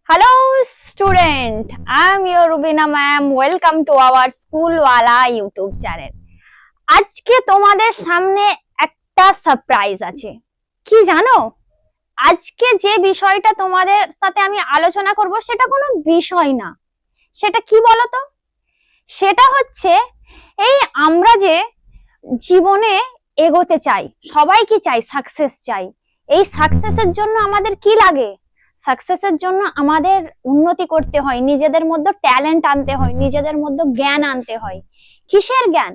Hello student, I am your Rubina ma'am. Welcome to our Schoolwala YouTube channel. আজকে তোমাদের সামনে একটা surprise আছে। কি জানো? আজকে যে বিষয়টা তোমাদের সাথে আমি আলোচনা করব সেটা কোনো বিষয় না। সেটা কি বলো তো? সেটা হচ্ছে এই আমরা যে জীবনে এগোতে চাই, সবাই কি চাই? সাকসেস চাই। এই সাকসেসের জন্য আমাদের কি লাগে? সাকসেসের জন্য আমাদের উন্নতি করতে হয়, নিজেদের মধ্যে ট্যালেন্ট আনতে হয়, নিজেদের মধ্যে জ্ঞান আনতে হয়। কিসের জ্ঞান?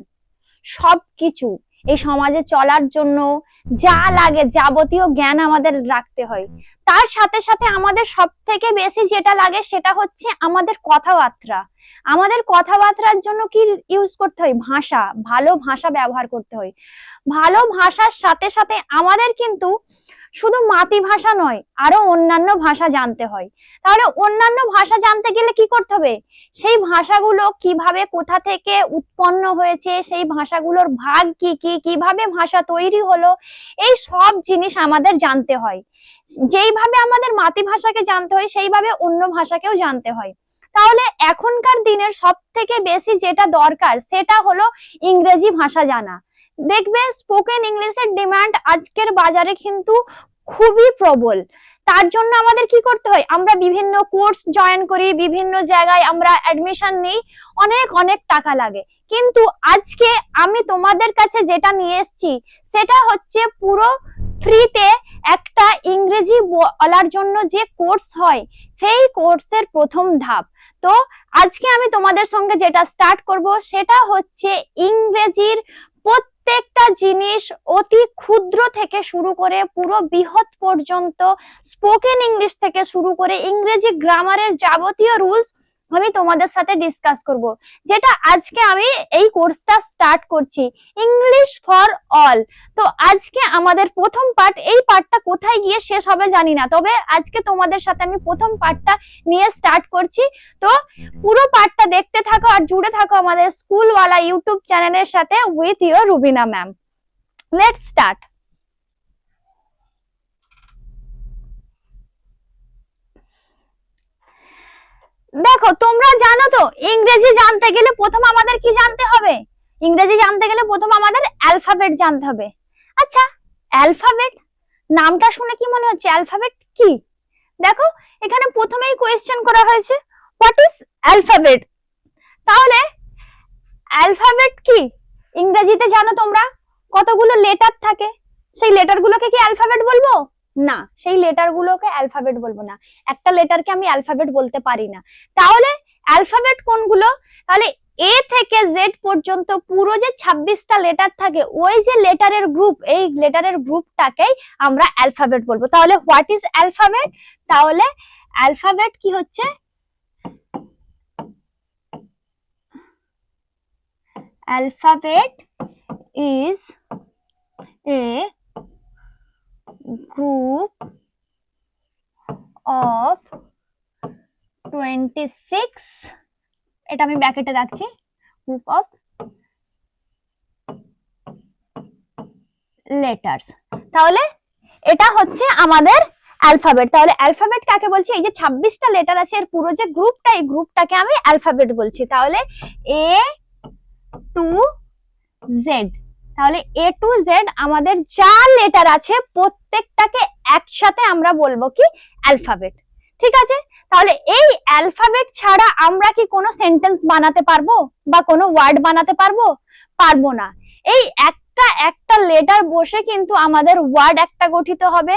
সবকিছু এই সমাজে চলার জন্য যা লাগে যাবতীয় জ্ঞান আমাদের রাখতে হয়। তার সাথে সাথে আমাদের সব থেকে বেশি যেটা লাগে সেটা হচ্ছে আমাদের কথাবার্তা। আমাদের কথাবার্তার জন্য কি ইউজ করতে হয়? ভাষা। ভালো ভাষা ব্যবহার করতে হয়। ভালো ভাষার সাথে সাথে আমাদের কিন্তু শুধু মাতৃভাষা নয়, আরো অন্যান্য ভাষা জানতে হয়। তাহলে অন্যান্য ভাষা জানতে গেলে কি করতে হবে? সেই ভাষাগুলো কিভাবে, কোথা থেকে উৎপন্ন হয়েছে, সেই ভাষাগুলোর ভাগ কি কি, কিভাবে ভাষা তৈরি হলো, এই সব জিনিস আমাদের জানতে হয়। যেইভাবে আমাদের মাতৃভাষাকে জানতে হয় সেইভাবে অন্য ভাষাকেও জানতে হয়। তাহলে এখনকার দিনের সব থেকে বেশি যেটা দরকার সেটা হলো ইংরেজি ভাষা জানা। দেখবে স্পোকেন ইংলিশের ডিমান্ড আজকের বাজারে কিন্তু খুবই প্রবল। তার জন্য আমাদের কি করতে হয়? আমরা বিভিন্ন কোর্স জয়েন করি, বিভিন্ন জায়গায় আমরা অ্যাডমিশন নিই, অনেক অনেক টাকা লাগে। কিন্তু আজকে আমি তোমাদের কাছে যেটা নিয়ে এসেছি সেটা হচ্ছে পুরো ফ্রিতে একটা ইংরেজি বলার জন্য যে কোর্স হয় সেই কোর্সের প্রথম ধাপ। তো আজকে আমি তোমাদের সঙ্গে যেটা স্টার্ট করব সেটা হচ্ছে ইংরেজির প্রত্যেকটা জিনিস, অতি ক্ষুদ্র থেকে শুরু করে পুরো বৃহৎ পর্যন্ত, স্পোকেন ইংলিশ থেকে শুরু করে ইংরেজি গ্রামারের যাবতীয় রুলস আমি তোমাদের সাথে ডিসকাস করব। যেটা আজকে আমি এই কোর্সটা স্টার্ট করছি, ইংলিশ ফর অল। তো আজকে আমাদের প্রথম পার্ট, এই পার্টটা কোথায় গিয়ে শেষ হবে জানি না, তবে আজকে তোমাদের সাথে আমি প্রথম পার্টটা নিয়ে স্টার্ট করছি। তো পুরো পার্টটা দেখতে থাকো আর জুড়ে থাকো আমাদের স্কুলওয়ালা ইউটিউব চ্যানেলের সাথে with your Rubina ma'am. Let's start. দেখো, তোমরা জানো তো ইংরেজি জানতে গেলে প্রথম আমাদের কি জানতে হবে? ইংরেজি জানতে গেলে প্রথম আমাদের অ্যালফাবেট জানতে হবে। আচ্ছা, অ্যালফাবেট নামটা শুনে কি মনে হচ্ছে? অ্যালফাবেট কি? দেখো, এখানে প্রথমেই কোয়েশ্চেন করা হয়েছে, হোয়াট ইজ অ্যালফাবেট। তাহলে অ্যালফাবেট কি? ইংরেজিতে জানো তোমরা কতগুলো লেটার থাকে? সেই লেটারগুলোকে কি অ্যালফাবেট বলবো? না, সেই লেটারগুলোকে অ্যালফাবেট বলবো না। একটা লেটারকে আমি অ্যালফাবেট বলতে পারি না। তাহলে অ্যালফাবেট কোনগুলো? তাহলে এ থেকে জেড পর্যন্ত পুরো যে 26টা লেটার থাকে, ওই যে লেটারের গ্রুপ, এই লেটারের গ্রুপটাকেই আমরা অ্যালফাবেট বলবো। তাহলে হোয়াট ইজ অ্যালফাবেট? তাহলে অ্যালফাবেট কি হচ্ছে? Alphabet is a group of 26, এটা আমি ব্র্যাকেটে রাখছি, গ্রুপ অফ লেটার্স। তাহলে এটা হচ্ছে আমাদের অ্যালফাবেট। তাহলে অ্যালফাবেট কাকে বলছি? এই যে 26টা লেটার আছে এর পুরো যে গ্রুপটা, এই গ্রুপটাকে আমি অ্যালফাবেট বলছি। তাহলে এ টু জেড। তাহলে এ টু জেড আমাদের যা লেটার আছে প্রত্যেকটাকে একসাথে আমরা বলবো কি? অ্যালফাবেট। ঠিক আছে? তাহলে এই অ্যালফাবেট ছাড়া আমরা কি কোনো সেন্টেন্স বানাতে পারবো বা কোনো ওয়ার্ড বানাতে পারবো? পারবো না। এই একটা একটা লেটার বসে কিন্তু আমাদের ওয়ার্ড একটা গঠিত হবে,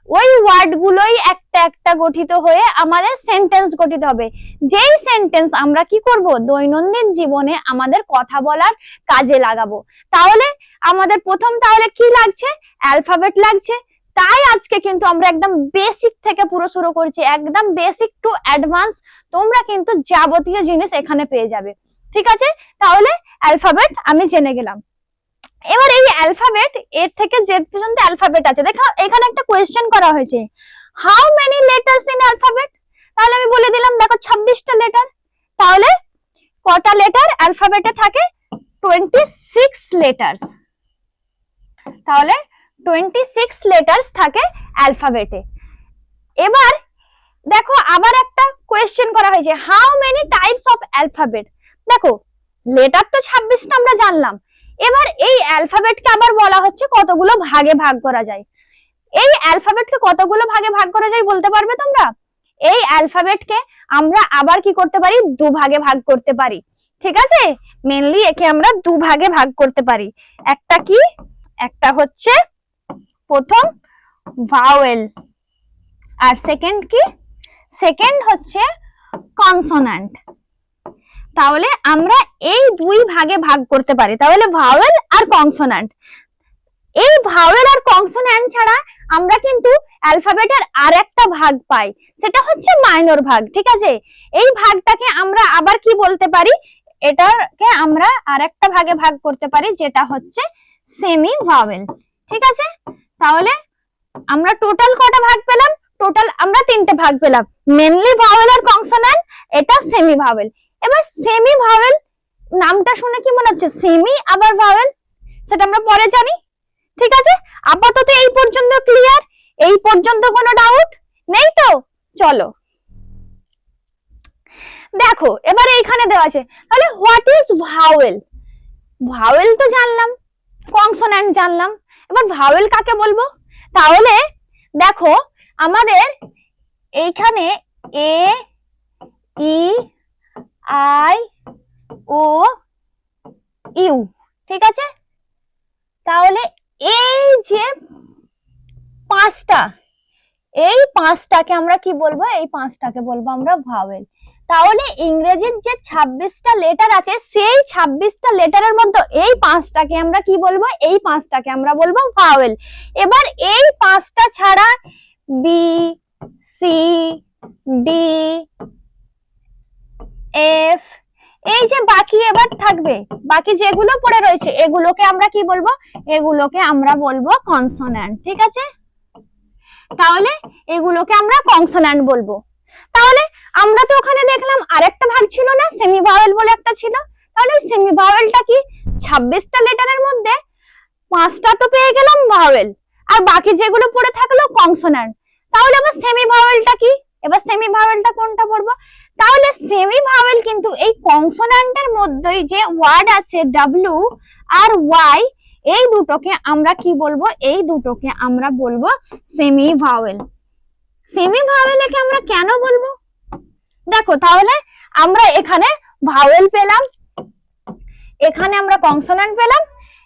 ওই ওয়ার্ড গুলোই একটা একটা গঠিত হয়ে আমাদের সেন্টেন্স গঠিত হবে। যেই সেন্টেন্স আমরা কি করব? দৈনন্দিন জীবনে আমাদের কথা বলার কাজে লাগাবো। তাহলে আমাদের প্রথম তাহলে কি লাগছে? অ্যালফাবেট লাগছে। তাই আজকে কিন্তু আমরা একদম বেসিক থেকে পুরো শুরু করছি, একদম বেসিক টু অ্যাডভান্স। তোমরা কিন্তু যাবতীয় জিনিস এখানে পেয়ে যাবে। ঠিক আছে? তাহলে অ্যালফাবেট আমি জেনে গেলাম। এবার এই অ্যালফাবেট এর থেকে জেড পর্যন্ত অ্যালফাবেট আছে। দেখো, এখানে একটা কোয়েশ্চেন করা হয়েছে, how many letters in alphabet. তাহলে আমি বলে দিলাম, দেখো 26টা লেটার। তাহলে কটা লেটার অ্যালফাবেটে থাকে? 26 লেটার্স। তাহলে 26 লেটার্স থাকে অ্যালফাবেটে। এবার দেখো আবার একটা কোয়েশ্চেন করা হয়েছে, how many types of alphabet. দেখো লেটার তো 26টা আমরা জানলাম, এবার এই অ্যালফাবেটকে আবার বলা হচ্ছে কতগুলো ভাগে ভাগ করা যায়। এই অ্যালফাবেটকে কতগুলো ভাগে ভাগ করা যায় বলতে পারবে তোমরা? এই অ্যালফাবেটকে আমরা আবার কি করতে পারি, দুভাগে ভাগ করতে পারি। ঠিক আছে, মেনলি একে আমরা দুভাগে ভাগ করতে পারি। একটা কি, একটা হচ্ছে প্রথম ভাওয়েল, আর সেকেন্ড কি, সেকেন্ড হচ্ছে কনসোন্যান্ট। তাহলে আমরা এই দুই ভাগে ভাগ করতে পারি, তাহলে ভাওয়েল আর কনসোন্যান্ট। এই ভাওয়েল আর কনসোন্যান্ট ছাড়া আমরা কিন্তু অ্যালফাবেটের আরেকটা ভাগ পাই, সেটা হচ্ছে মাইনর ভাগ। ঠিক আছে, এই ভাগটাকে আমরা আবার কি বলতে পারি, এটাকে আমরা আরেকটা ভাগে ভাগ করতে পারি, যেটা হচ্ছে সেমি ভাওয়েল। ঠিক আছে, তাহলে আমরা টোটাল কটা ভাগ পেলাম, টোটাল আমরা তিনটে ভাগ পেলাম, মেনলি ভাওয়েল আর কনসোন্যান্ট, এটা সেমি ভাওয়েল। এবার সেমি ভাওয়েল নামটা শুনে কি মনে হচ্ছে, সেমি আবার ভাওয়েল, সেটা আমরা পরে জানি। ঠিক আছে, আপাতত এই পর্যন্ত ক্লিয়ার? এই পর্যন্ত কোনো ডাউট নেই তো? চলো দেখো এবার এইখানে দেওয়া আছে, তাহলে হোয়াট ইজ ভাওয়েল। ভাওয়েল তো জানলাম, কনসোন্যান্ট জানলাম, এবার ভাওয়েল কাকে বলবো? তাহলে দেখো আমাদের এইখানে এ ই আই ও ইউ, ঠিক আছে, তাহলে এই যে পাঁচটা, এই পাঁচটাকে আমরা কি বলবো, এই পাঁচটাকে বলবো আমরা ভাওয়েল। তাহলে ইংরেজির যে 26টা লেটার আছে, সেই 26টা লেটারের মধ্যে এই পাঁচটাকে আমরা কি বলবো, এই পাঁচটাকে আমরা বলবো ভাওয়েল। এবার এই পাঁচটা ছাড়া বি সি ডি এফ, এই যে বাকি এবার থাকবে, বাকি যেগুলো পড়ে রয়েছে এগুলোকে আমরা কি বলবো, এগুলোকে আমরা বলবো কনসোন্যান্ট। ঠিক আছে, তাহলে এগুলোকে আমরা কনসোন্যান্ট বলবো। তাহলে আমরা তো ওখানে দেখলাম আরেকটা ভাগ ছিল না, সেমি ভাওয়েল বলে একটা ছিল, তাহলে ওই সেমি ভাওয়েলটা কি, 26টা লেটারের মধ্যে পাঁচটা তো পেয়ে গেলাম ভাওয়েল, আর বাকি যেগুলো পড়ে থাকলো কনসোন্যান্ট। তাহলে আবার সেমি ভাওয়েলটা কি, এবার সেমি ভাওয়েলটা কোনটা পড়বো, তাহলে সেমি ভাওয়েল কিন্তু এই কনসোন্যান্টের মধ্যেই যে ওয়ার্ড আছে ডাব্লিউ আর ওয়াই, এই দুটোকে আমরা কি বলবো, এই দুটোকে আমরা বলবো সেমি ভাওয়েল। সেমি ভাওয়েলকে আমরা কেন বলবো, দেখো তাহলে আমরা এখানে ভাওয়েল পেলাম, এখানে আমরা কনসোন্যান্ট পেলাম,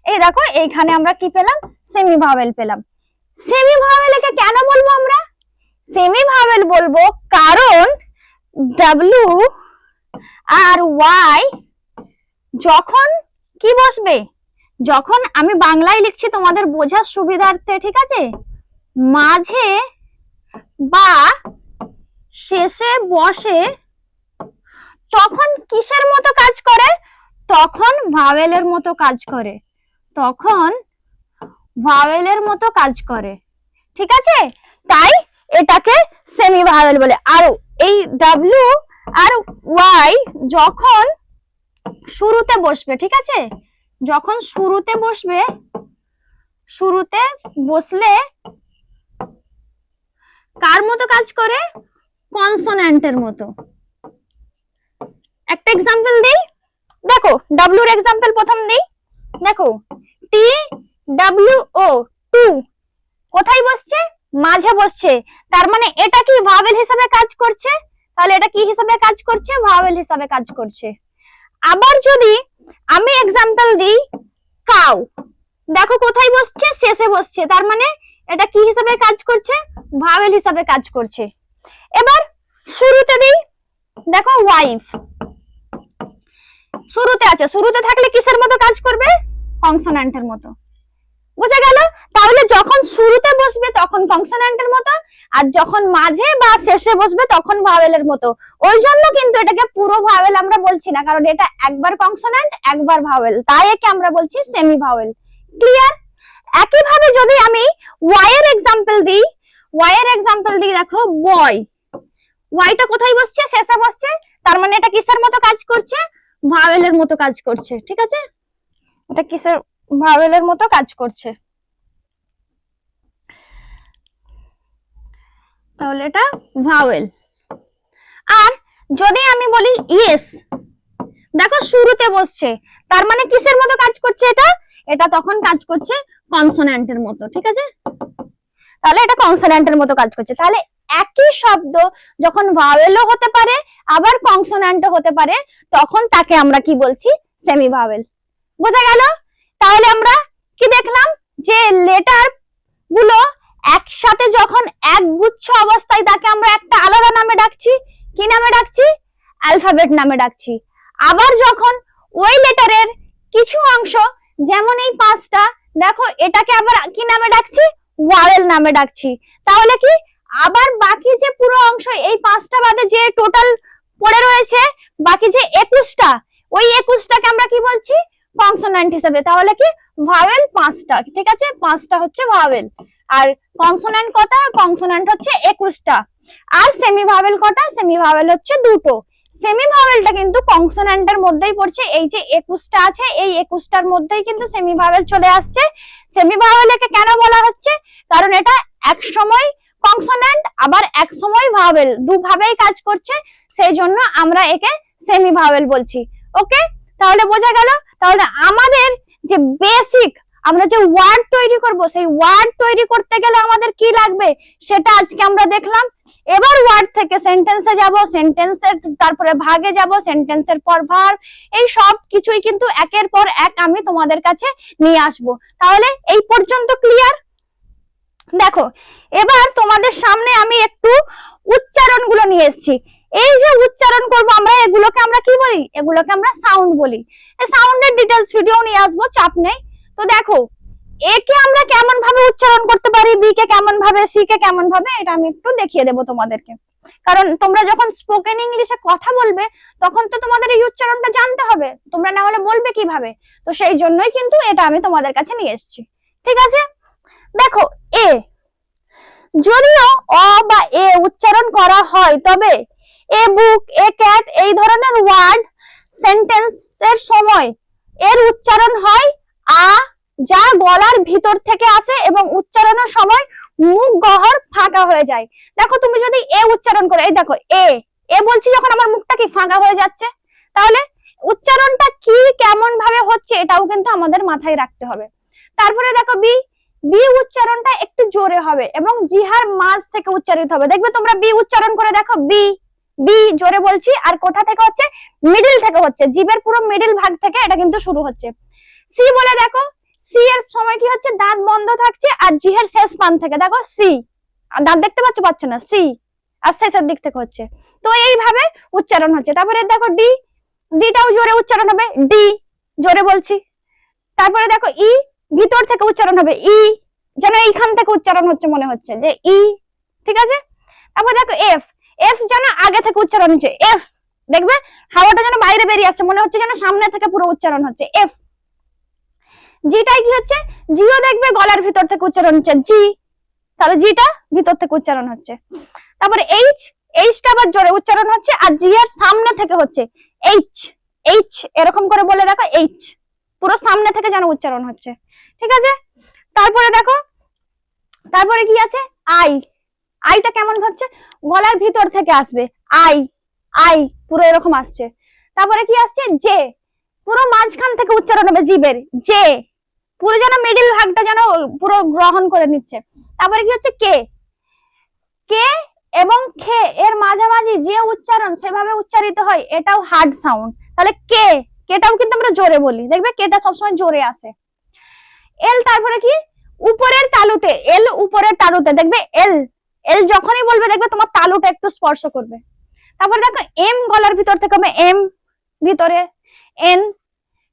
এই দেখো এইখানে আমরা কি পেলাম, সেমি ভাওয়েল পেলাম। সেমি ভাওয়েলকে কেন বলবো আমরা, সেমি ভাওয়েল বলবো কারণ ডাব্লিউ আর ওয়াই যখন কি বসবে, যখন আমি বাংলায় লিখছি তোমাদের বোঝার সুবিধার্থে, ঠিক আছে, মাঝে বা শেষে বসে, তখন কিসের মতো কাজ করে, তখন ভাওয়েলের মতো কাজ করে, তখন ভাওয়েলের মতো কাজ করে। ঠিক আছে, তাই এটাকে সেমি ভাওয়েল বলে। আর এই ডাব্লিউ আর ওয়াই যখন শুরুতে বসবে, ঠিক আছে, যখন শুরুতে বসবে, শুরুতে বসলে কার মতো কাজ করে, কনসোন্যান্টের মতো। একটা এক্সাম্পল দিই, দেখো ডাব্লিউ এর এক্সাম্পল প্রথম দিই, দেখো টি ডাব্লিউ ও, টু কোথায় বসছে, মাঝে বসছে, তার মানে এটা কি ভাওয়েল হিসেবে কাজ করছে, তাহলে এটা কি হিসেবে কাজ করছে, ভাওয়েল হিসেবে কাজ করছে। আবার যদি আমি এক্সাম্পল দিই কাউ, দেখো কোথায় বসছে, শেষে বসছে, তার মানে এটা কি হিসেবে কাজ করছে, ভাওয়েল হিসেবে কাজ করছে। এবার শুরুতে দিই, দেখো ওয়াইফ শুরুতে আছে, শুরুতে থাকলে কিসের মতো কাজ করবে, কনসোন্যান্টের মতো। বুঝা গেল? তাহলে যখন শুরুতে বসবে তখন কনসোন্যান্টের মতো, আর যখন মাঝে বা শেষে বসবে তখন ভাওয়েলের মতো। ওই জন্য কিন্তু এটাকে পুরো ভাওয়েল আমরা বলছি না, কারণ এটা একবার কনসোন্যান্ট একবার ভাওয়েল, তাই একে আমরা বলছি সেমি ভাওয়েল। ক্লিয়ার? একই ভাবে যদি আমি ওয়াই এর এক্সাম্পল দিই, ওয়াই এর এক্সাম্পল দিই, দেখো বয়, ওয়াইটা কোথায় বসছে, শেষে বসছে, তার মানে এটা কিসের মতো কাজ করছে, ভাওয়েলের মতো কাজ করছে। ঠিক আছে, এটা কিসের, ভাওয়েলের মতো কাজ করছে। তাহলে এটা ভাওয়েল। যদি আমি বলি ইয়েস, দেখো শুরুতে বসছে, তার মানে কিসের মতো কাজ করছে এটা? এটা তখন কাজ করছে কনসোন্যান্টের মতো, ঠিক আছে? তাহলে এটা কনসোন্যান্টের মতো কাজ করছে। তাহলে একই শব্দ যখন ভাওয়েলও হতে পারে আবার কনসোন্যান্টও হতে পারে, তখন তাকে আমরা কি বলছি? Semi vowel. বোঝা গেল? তাহলে আমরা কি দেখলাম যে লেটার গুলো একসাথে যখন একগুচ্ছ অবস্থায় তাকে আমরা একটা আলাদা নামে ডাকছি। কি নামে ডাকছি? অ্যালফাবেট নামে ডাকছি। আবার যখন ওই লেটারের কিছু অংশ, যেমন এই পাঁচটা, দেখো এটাকে আবার কি নামে ডাকছি? ভাওয়েল নামে ডাকছি। তাহলে কি আবার বাকি যে পুরো অংশ, এই পাঁচটা বাদে যে টোটাল পড়ে রয়েছে বাকি যে 21টা, ওই 21টাকে আমরা কি বলছি? কনসোন্যান্ট হিসেবে। তাহলে কি ভাওয়েল 5টা, ঠিক আছে? 5টা হচ্ছে ভাওয়েল। আর কনসোন্যান্ট কটা? কনসোন্যান্ট হচ্ছে 21টা। আর সেমি ভাওয়েল কটা? সেমি ভাওয়েল হচ্ছে 2টো। সেমি ভাওয়েলটা কিন্তু কনসোন্যান্টের মধ্যেই পড়ছে। এই যে 21টা আছে, এই 21টার মধ্যেই কিন্তু সেমি ভাওয়েল চলে আসছে। সেমি ভাওয়েলকে কেন বলা হচ্ছে? কারণ এটা এক সময় কনসোন্যান্ট আবার এক সময় ভাওয়েল, দুভাবেই কাজ করছে, সেই জন্য আমরা একে সেমি ভাওয়েল বলছি। ওকে, তাহলে বোঝা গেল? তাহলে আমাদের যে বেসিক আমরা যে ওয়ার্ড তৈরি করব, সেই ওয়ার্ড তৈরি করতে গেলে আমাদের কি লাগবে সেটা আজকে আমরা দেখলাম। এবার ওয়ার্ড থেকে সেন্টেন্সে যাব, সেন্টেন্সের তারপরে ভাগে যাব, সেন্টেন্সের পর ভার্ব, এই সব কিছুই কিন্তু একের পর এক আমি তোমাদের কাছে নিয়ে আসব। তাহলে এই পর্যন্ত ক্লিয়ার? দেখো এবার তোমাদের সামনে আমি একটু উচ্চারণগুলো নিয়ে এসেছি। এই যে উচ্চারণ করব আমরা, এগুলোকে আমরা কি বলি? এগুলোকে আমরা সাউন্ড বলি। এই সাউন্ডের ডিটেইলস ভিডিও নিয়ে আসবো, চাপ নেই। তো দেখো এ কে আমরা কেমন ভাবে উচ্চারণ করতে পারি, বি কে কেমন ভাবে, সি কে কেমন ভাবে, এটা আমি একটু দেখিয়ে দেব তোমাদেরকে। কারণ তোমরা যখন স্পোকেন ইংলিশে কথা বলবে তখন তো তোমাদের এই উচ্চারণটা জানতে হবে, তোমরা না হলে বলবে কিভাবে? তো সেই জন্যই কিন্তু এটা আমি তোমাদের কাছে নিয়ে এসেছি, ঠিক আছে? দেখো এ, যদিও অ বা এ উচ্চারণ করা হয়, তবে এ বুক, এ ক্যাট এই ধরনের ওয়ার্ড সেন্টেন্সের সময় এর উচ্চারণ হয় আ, যা গলার ভিতর থেকে আসে এবং উচ্চারণের সময় মুখ গহ্বর ফাঁকা হয়ে যায়। দেখো তুমি যদি এ উচ্চারণ করো, এই দেখো এ, এ বলছি যখন আমার মুখটা কি ফাঁকা হয়ে যাচ্ছে, তাহলে উচ্চারণটা কি কেমন ভাবে হচ্ছে এটাও কিন্তু আমাদের মাথায় রাখতে হবে। তারপরে দেখো বি, বি উচ্চারণটা একটু জোরে হবে এবং জিহার মাঝ থেকে উচ্চারিত হবে। দেখবে তোমরা বি উচ্চারণ করে দেখো, বি, বি জোরে বলছি, আর কোথা থেকে হচ্ছে? মিডল থেকে হচ্ছে, জিভের পুরো মিডল ভাগ থেকে এটা কিন্তু শুরু হচ্ছে। সি বলে দেখো, সি এর সময় কি হচ্ছে? দাঁত বন্ধ থাকছে আর জিহের শেষ পান থেকে, দেখো সি, আর দাঁত দেখতে পাচ্ছ? পাচ্ছ না, সি, আর শেষের দিক থেকে হচ্ছে। তো এইভাবে উচ্চারণ হচ্ছে। তারপরে দেখো ডি, ডিটাও জোরে উচ্চারণ হবে, ডি জোরে বলছি। তারপরে দেখো ই, ভিতর থেকে উচ্চারণ হবে, ই, যেন এইখান থেকে উচ্চারণ হচ্ছে মনে হচ্ছে যে ই, ঠিক আছে? তারপর দেখো এফ, এফ যেন আগে থেকে উচ্চারণ হচ্ছে, এফ, দেখবে হাওয়াটা যেন বাইরে বেরিয়ে আসছে, মনে হচ্ছে যেন সামনে থেকে পুরো উচ্চারণ হচ্ছে, এফ। জিটাই কি হচ্ছে? জিও দেখবে গলার ভিতর থেকে উচ্চারণ হচ্ছে, জি, তাহলে জিটা ভিতর থেকে উচ্চারণ হচ্ছে। তারপরে এইচ, এইচটা আবার জোরে উচ্চারণ হচ্ছে, আর জি এর সামনে থেকে হচ্ছে এইচ, এইচ এরকম করে বলে দেখো, এইচ পুরো সামনে থেকে যেন উচ্চারণ হচ্ছে, ঠিক আছে? তারপরে দেখো, তারপরে কি আছে? আই, আইটা কেমন হচ্ছে? গলার ভিতর থেকে আসবে, আই, আই পুরো এরকম আসছে। তারপরে কি আসছে? জে, পুরো মাঝখান থেকে উচ্চারণ হবে জিভের, জে, পুরো যেন মিডল ভাগটা যেন পুরো গ্রহণ করে নিচ্ছে। তারপরে কি হচ্ছে? কে, কে এবং খে এর মাঝামাঝি যে উচ্চারণ সেভাবে উচ্চারিত হয়, এটাও হার্ড সাউন্ড। তাহলে কে, কেটাও কিন্তু আমরা জোরে বলি, দেখবে কেটা সবসময় জোরে আসে। এল, তারপরে কি? উপরের তালুতে, এল উপরের তালুতে, দেখবে এল, এল যখনই বলবে দেখবে তোমার তালুটা একটু স্পর্শ করবে। তারপরে দেখো এম, গলার ভিতর থেকে হবে এম, ভিতরে। এন,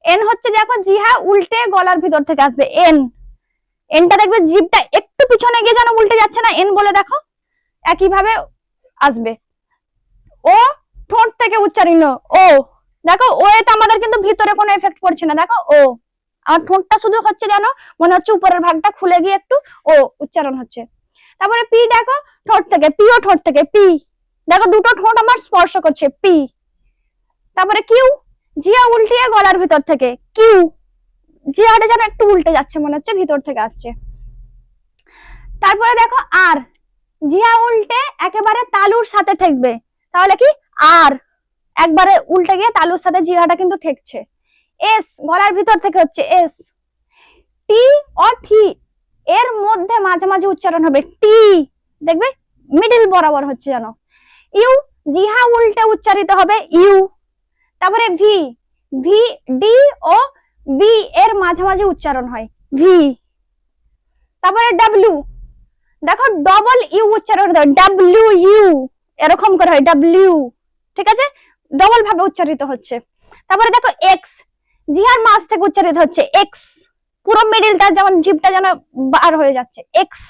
এন হচ্ছে দেখো জিহা উল্টে গলার ভিতর থেকে আসবে, এন, এনটা দেখবে জিভটা একটু পিছনে গিয়ে যেন উল্টে যাচ্ছে না, এন বলে দেখো, একই ভাবে আসবে। ও, ঠোঁট থেকে উচ্চারিত ও, দেখো ও এতে আমাদের কিন্তু ভিতরে কোনো এফেক্ট পড়ছে না, দেখো ও, আমার ঠোঁটটা শুধু হচ্ছে যেন মনে হচ্ছে উপরের ভাগটা খুলে গিয়ে একটু ও উচ্চারণ হচ্ছে। তারপরে পি, দেখো ঠোঁট থেকে, পিও ঠোঁট থেকে, পি, দেখো দুটো ঠোঁট আমার স্পর্শ করছে, পি। তারপরে কিউ, জিয়া উল্টিয়ে গলার ভিতর থেকে, কিউ, জিয়াটা যেন একটু উল্টে যাচ্ছে মনে হচ্ছে ভিতর থেকে আসছে। তারপরে দেখো আর, জিয়া উল্টে একেবারে তালুর সাথে ঠেকবে, তাহলে কি? আর, একবারে উল্টে গিয়ে তালুর সাথে জিহাটা কিন্তু ঠেকছে। এস গলার ভিতর থেকে হচ্ছে এস। টি ও থি এর মধ্যে মাঝে মাঝে উচ্চারণ হবে টি, দেখবে মিডিল বরাবর হচ্ছে জানো। ইউ জিহা উল্টে উচ্চারিত হবে ইউ। তারপরে ভি, ভি ডি ও বি এর মাঝামাঝি উচ্চারণ হয় ভি। তারপরে ডাব্লিউ, দেখো ডবল ইউ উচ্চারণ হয় ডাব্লিউ ইউ, এরকম করে হয় ডাব্লিউ, ঠিক আছে, ডবল ভাবে উচ্চারিত হচ্ছে। তারপরে দেখো এক্স, জিহার মাঝ থেকে উচ্চারিত হচ্ছে এক্স, পুরো মিডিলটা যেমন জিভটা যেন বার হয়ে যাচ্ছে এক্স,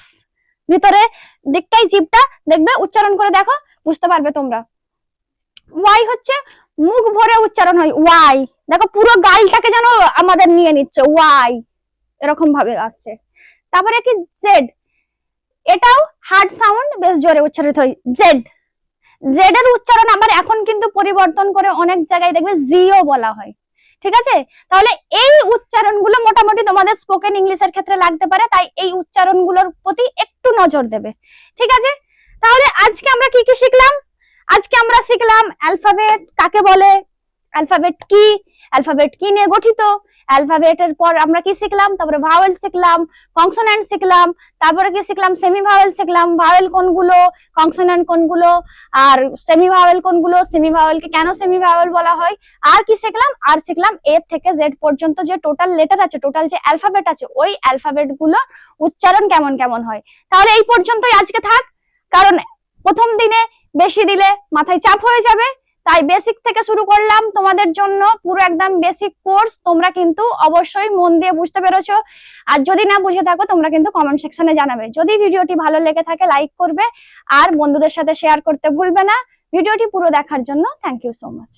ভিতরে দিকটাই জিভটা দেখবে, উচ্চারণ করে দেখো বুঝতে পারবে তোমরা। ওয়াই হচ্ছে মুখ ভরে উচ্চারণ হয় ওয়াই, দেখো পুরো গালটাকে যেন আমাদের নিয়ে নিচ্ছে ওয়াই, এরকম ভাবে আসছে। তারপরে কি জেড, এটাও হার্ড সাউন্ড, বেশ জোরে উচ্চারিত হয় জেড। জেড এর উচ্চারণ আবার এখন কিন্তু পরিবর্তন করে অনেক জায়গায় দেখবে জিও বলা হয়, ঠিক আছে। তাহলে এই উচ্চারণগুলো মোটামুটি তোমাদের স্পোকেন ইংলিশের ক্ষেত্রে লাগতে পারে, তাই এই উচ্চারণগুলোর প্রতি একটু নজর দেবে, ঠিক আছে। তাহলে আজকে আমরা কি কি শিখলাম? আজকে আমরা শিখলাম অ্যালফাবেট কাকে বলে, অ্যালফাবেট কি, অ্যালফাবেট কি নিয়ে গঠিত, অ্যালফাবেটের পর আমরা কি শিখলাম, তারপরে ভাওয়েল শিখলাম, কনসোনেন্ট শিখলাম, তারপরে কি শিখলাম সেমি ভাওয়েল শিখলাম, ভাওয়েল কোনগুলো, কনসোনেন্ট কোনগুলো, আর সেমি ভাওয়েল কোনগুলো, সেমি ভাওয়েলকে কেন সেমি ভাওয়েল বলা হয়, আর কি শিখলাম, আর শিখলাম এ থেকে জেড পর্যন্ত যে টোটাল লেটার আছে, টোটাল যে অ্যালফাবেট আছে, ওই অ্যালফাবেট গুলো উচ্চারণ কেমন কেমন হয়। তাহলে এই পর্যন্তই আজকে থাক, কারণ প্রথম দিনে বেশি দিলে মাথায় চাপ হয়ে যাবে, তাই বেসিক থেকে শুরু করলাম তোমাদের জন্য, পুরো একদম বেসিক কোর্স। তোমরা কিন্তু অবশ্যই মন দিয়ে বুঝতে পেরেছো, আর যদি না বুঝে থাকো তোমরা কিন্তু কমেন্ট সেকশনে জানাবে। যদি ভিডিওটি ভালো লেগে থাকে লাইক করবে, আর বন্ধুদের সাথে শেয়ার করতে ভুলবে না। ভিডিওটি পুরো দেখার জন্য থ্যাংক ইউ সো মাচ।